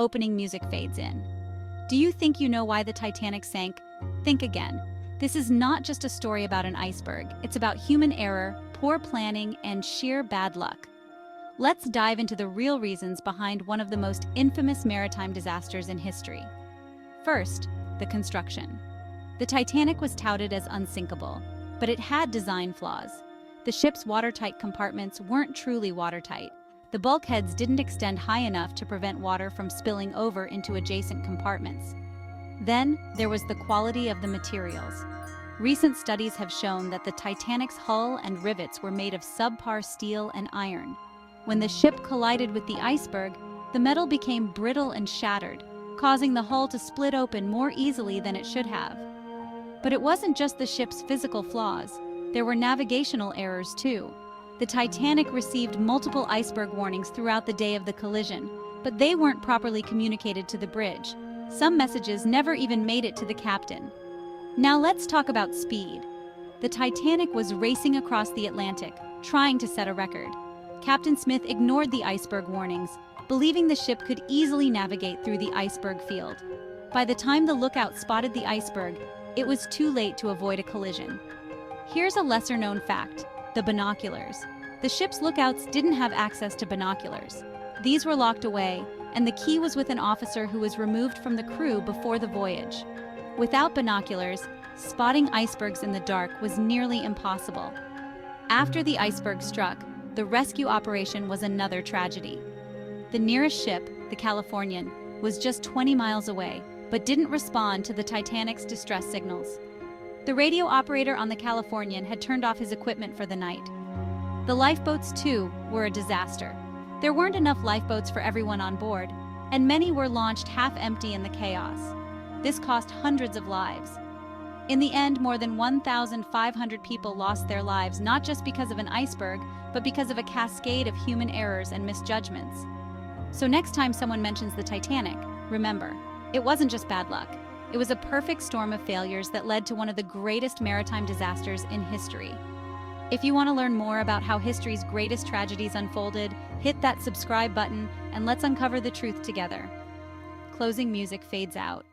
opening music fades in. Do you think you know why the Titanic sank? Think again. This is not just a story about an iceberg. It's about human error, poor planning, and sheer bad luck. Let's dive into the real reasons behind one of the most infamous maritime disasters in history. First, the construction. The Titanic was touted as unsinkable, but it had design flaws. The ship's watertight compartments weren't truly watertight. The bulkheads didn't extend high enough to prevent water from spilling over into adjacent compartments. Then, there was the quality of the materials. Recent studies have shown that the Titanic's hull and rivets were made of subpar steel and iron. When the ship collided with the iceberg, the metal became brittle and shattered, causing the hull to split open more easily than it should have. But it wasn't just the ship's physical flaws. There were navigational errors too. The Titanic received multiple iceberg warnings throughout the day of the collision, but they weren't properly communicated to the bridge. Some messages never even made it to the captain. Now let's talk about speed. The Titanic was racing across the Atlantic, trying to set a record. Captain Smith ignored the iceberg warnings, believing the ship could easily navigate through the iceberg field. By the time the lookout spotted the iceberg, it was too late to avoid a collision. Here's a lesser-known fact: the binoculars. The ship's lookouts didn't have access to binoculars. These were locked away, and the key was with an officer who was removed from the crew before the voyage. Without binoculars, spotting icebergs in the dark was nearly impossible. After the iceberg struck, the rescue operation was another tragedy. The nearest ship, the Californian, was just 20 miles away, but didn't respond to the Titanic's distress signals. The radio operator on the Californian had turned off his equipment for the night. The lifeboats, too, were a disaster. There weren't enough lifeboats for everyone on board, and many were launched half-empty in the chaos. This cost hundreds of lives. In the end, more than 1,500 people lost their lives, not just because of an iceberg, but because of a cascade of human errors and misjudgments. So next time someone mentions the Titanic, remember, it wasn't just bad luck. It was a perfect storm of failures that led to one of the greatest maritime disasters in history. If you want to learn more about how history's greatest tragedies unfolded, hit that subscribe button and let's uncover the truth together. Closing music fades out.